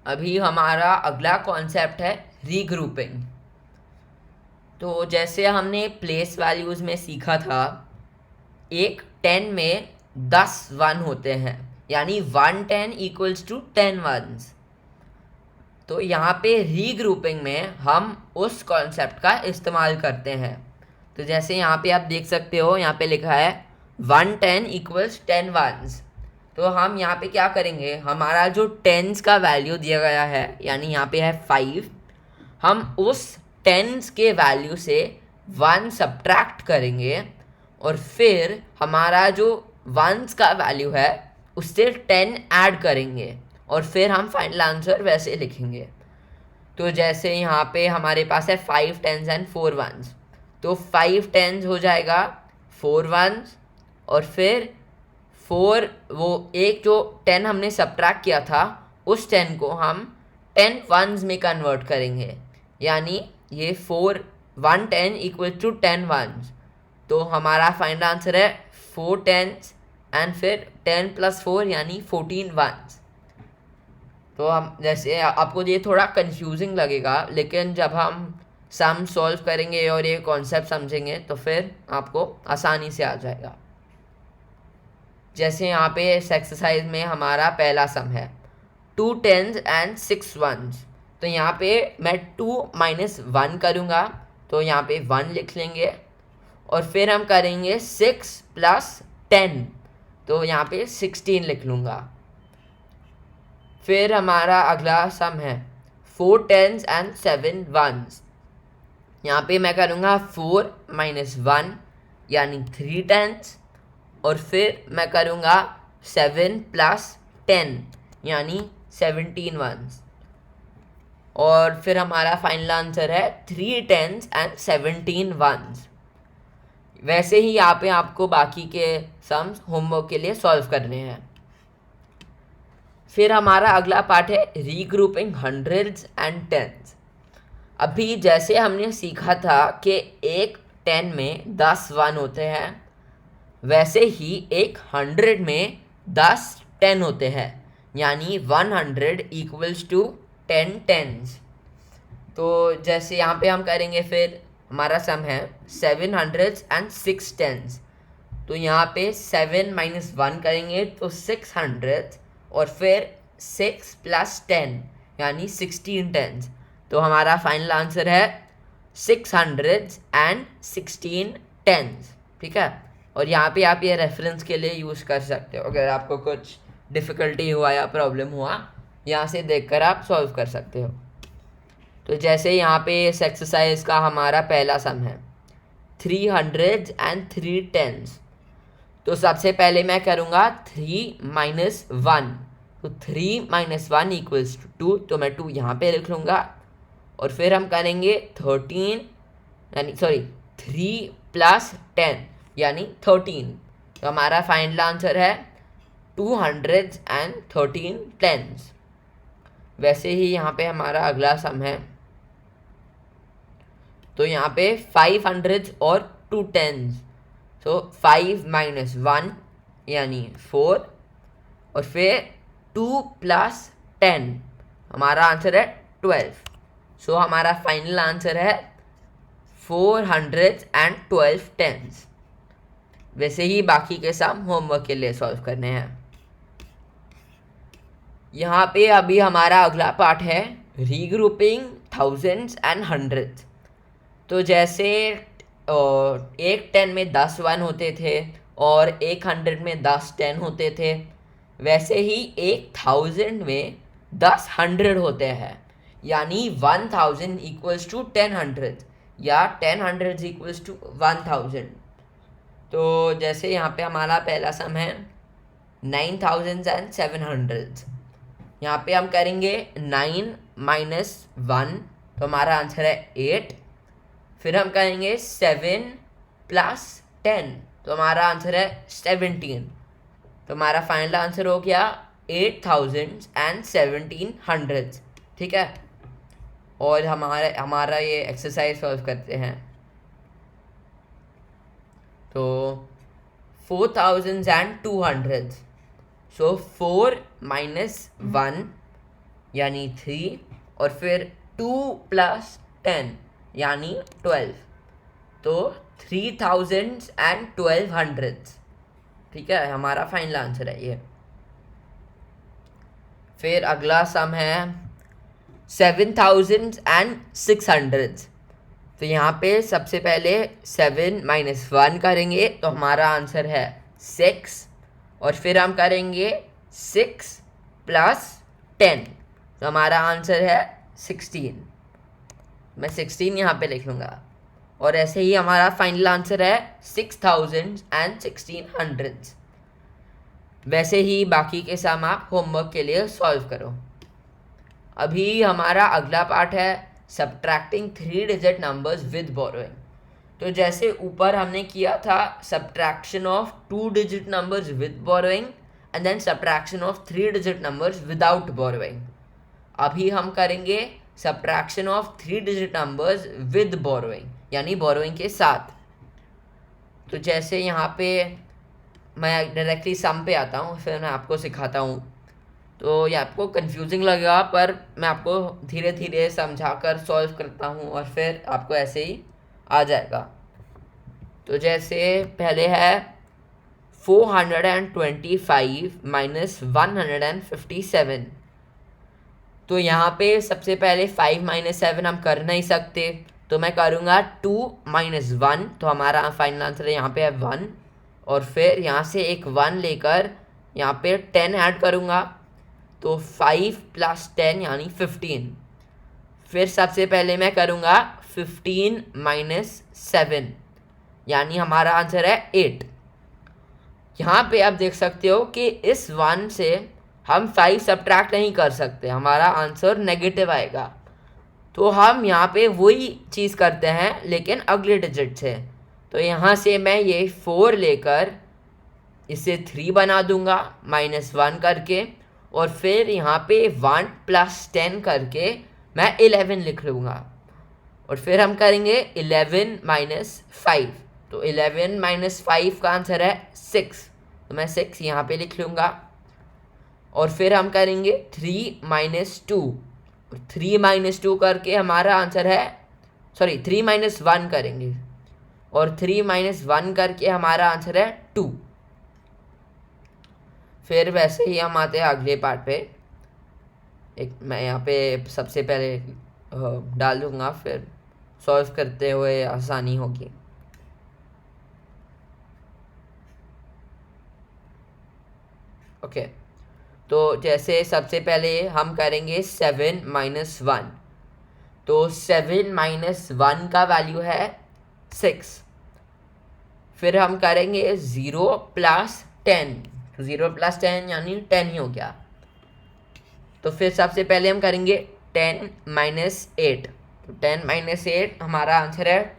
अभी हमारा अगला कॉन्सेप्ट है रीग्रुपिंग। तो जैसे हमने प्लेस वैल्यूज़ में सीखा था, एक 10 में 10 वन होते हैं, यानी 110 इक्वल्स टू 10 वंस। तो यहाँ पे रीग्रुपिंग में हम उस कॉन्सेप्ट का इस्तेमाल करते हैं। तो जैसे यहाँ पे आप देख सकते हो, यहाँ पे लिखा है 110 इक्वल्स 10 वंस। तो हम यहाँ पे क्या करेंगे, हमारा जो टेंस का वैल्यू दिया गया है, यानी यहाँ पे है 5, हम उस टेंस के वैल्यू से 1 सब्ट्रैक्ट करेंगे और फिर हमारा जो वंस का वैल्यू है उससे 10 ऐड करेंगे और फिर हम फाइनल आंसर वैसे लिखेंगे। तो जैसे यहाँ पे हमारे पास है 5 टेंस एंड 4 वंस, तो 5 टेंस हो जाएगा 4 वंस और फिर 4, वो एक जो 10 हमने सब्ट्रैक्ट किया था उस 10 को हम 10 वंस में कन्वर्ट करेंगे, यानी ये 110 इक्वल टू 10 वंस। तो हमारा फाइनल आंसर है 4 टेंस एंड फिर 10 प्लस 4 यानी 14 वंस। तो हम जैसे आपको ये थोड़ा कंफ्यूजिंग लगेगा, लेकिन जब हम सम सॉल्व करेंगे और ये कॉन्सेप्ट समझेंगे तो फिर आपको आसानी से आ जाएगा। जैसे यहाँ पे इस एक्सरसाइज में हमारा पहला सम है 2 टेंस एंड 6 वंस। तो यहाँ पे मैं 2 माइनस 1 करूँगा, तो यहाँ पे 1 लिख लेंगे और फिर हम करेंगे 6 प्लस 10, तो यहाँ पे 16 लिख लूँगा। फिर हमारा अगला सम है 4 टेंस एंड 7 वंस। यहाँ पे मैं करूँगा 4 माइनस 1 यानी 3 टेंस और फिर मैं करूँगा 7 प्लस 10 यानी 17 वंस। और फिर हमारा फाइनल आंसर है 3 टेंस एंड 17 वंस। वैसे ही यहाँ पे आपको बाकी के सम्स होमवर्क के लिए सॉल्व करने हैं। फिर हमारा अगला पार्ट है रीग्रुपिंग हंड्रेड्स एंड टेंस। अभी जैसे हमने सीखा था कि एक 10 में 10 वन होते हैं, वैसे ही एक 100 में 10 10 होते हैं, यानी 100 इक्वल्स टू 10 टेंस। तो जैसे यहाँ पे हम करेंगे, फिर हमारा सम है 7 हंड्रेड्स एंड 6 टेंस। तो यहाँ पे 7 माइनस 1 करेंगे तो 6 हंड्रेड्स और फिर 6 प्लस 10 यानी 16 टेंस। तो हमारा फाइनल आंसर है 6 हंड्रेड्स एंड 16 टेंस। ठीक है, और यहाँ पे आप ये रेफरेंस के लिए यूज़ कर सकते हो। अगर आपको कुछ डिफ़िकल्टी हुआ या प्रॉब्लम हुआ, यहाँ से देखकर आप सॉल्व कर सकते हो। तो जैसे यहाँ पे इस एक्सरसाइज का हमारा पहला सम है 3 हंड्रेड्स एंड 3 टेंस। तो सबसे पहले मैं करूँगा 3 माइनस 1, तो 3 माइनस 1 इक्वल्स टू 2, तो मैं 2 यहाँ पे लिख लूँगा और फिर हम करेंगे 13 यानी 3 प्लस 10 यानी 13। तो हमारा फाइनल आंसर है 213 टेंस। वैसे ही यहाँ पे हमारा अगला सम है, तो यहाँ पे 5 हंड्रेड्स और 2 टेंस। तो 5 माइनस 1 यानी 4 और फिर 2 प्लस 10, हमारा आंसर है 12। सो हमारा फाइनल आंसर है 412 टेंस। वैसे ही बाकी के सम होमवर्क के लिए सॉल्व करने हैं। यहाँ पे अभी हमारा अगला पार्ट है रीग्रुपिंग थाउजेंड्स एंड हंड्रेड्स। तो जैसे एक 10 में 10 वन होते थे और एक 100 में 10 10 होते थे, वैसे ही एक 1000 में 10 100 होते हैं, यानी 1000 इक्वल्स टू 10 हंड्रेड या 10 हंड्रेड इक्वल्स टू 1000। तो जैसे यहाँ पे हमारा पहला सम है 9700। यहाँ पे हम करेंगे 9 माइनस 1, तो हमारा आंसर है 8। फिर हम करेंगे 7 प्लस 10, तो हमारा आंसर है 17। तो हमारा फाइनल आंसर हो गया 8017 ठीक है। और हमारा ये एक्सरसाइज सॉल्व करते हैं। तो 4200, सो 4 माइनस 1 यानी 3, और फिर 2 + 10 यानी 12, तो 3000 and 1200। ठीक है, हमारा फाइनल आंसर है ये। फिर अगला सम है 7600। तो यहाँ पे सबसे पहले 7 - 1 करेंगे तो हमारा आंसर है 6, और फिर हम करेंगे 6 + 10 तो हमारा आंसर है 16। मैं 16 यहाँ पे लिख लूँगा, और ऐसे ही हमारा फाइनल आंसर है 6000 and 1600। वैसे ही बाकी के सम आप होमवर्क के लिए सॉल्व करो। अभी हमारा अगला पार्ट है subtracting 3 digit numbers with borrowing. तो जैसे ऊपर हमने किया था subtraction of 2 digit numbers with borrowing and then subtraction of 3 digit numbers without borrowing, अभी हम करेंगे subtraction of 3 digit numbers with borrowing, यानी बोरोइंग के साथ। तो जैसे यहाँ पे मैं डायरेक्टली सम पे आता हूँ, फिर मैं आपको सिखाता हूँ। तो ये आपको कंफ्यूजिंग लगेगा, पर मैं आपको धीरे धीरे समझाकर सॉल्व करता हूँ और फिर आपको ऐसे ही आ जाएगा। तो जैसे पहले है 425 - 157। तो यहाँ पे सबसे पहले 5 - 7 हम कर नहीं सकते, तो मैं करूँगा 2 - 1, तो हमारा फाइनल आंसर यहाँ पे है 1, और फिर यहाँ से एक 1 लेकर यहाँ पे 10 ऐड करूँगा, तो 5 + 10 यानी 15। फिर सबसे पहले मैं करूँगा 15 - 7 यानी हमारा आंसर है 8। यहाँ पे आप देख सकते हो कि इस 1 से हम 5 सब्ट्रैक्ट नहीं कर सकते, हमारा आंसर नेगेटिव आएगा। तो हम यहाँ पे वही चीज़ करते हैं लेकिन अगले डिजिट से। तो यहाँ से मैं ये 4 लेकर इसे 3 बना दूंगा -1 करके, और फिर यहाँ पे 1 + 10 करके मैं 11 लिख लूँगा, और फिर हम करेंगे 11 - 5। तो 11 - 5 का आंसर है 6, तो मैं 6 यहाँ पे लिख लूँगा, और फिर हम करेंगे 3 - 2। 3 - 2 करके हमारा आंसर है, सॉरी 3 - 1 करेंगे, और 3 - 1 करके हमारा आंसर है 2। फिर वैसे ही हम आते हैं अगले पार्ट पे। एक मैं यहाँ पे सबसे पहले डाल दूँगा, फिर सॉल्व करते हुए आसानी होगी। ओके, तो जैसे सबसे पहले हम करेंगे 7 - 1। तो 7 - 1 का वैल्यू है 6। फिर हम करेंगे 0 + 10। 0 + 10 यानी 10 ही हो गया। तो फिर सबसे पहले हम करेंगे 10 - 8। तो 10 - 8 हमारा आंसर है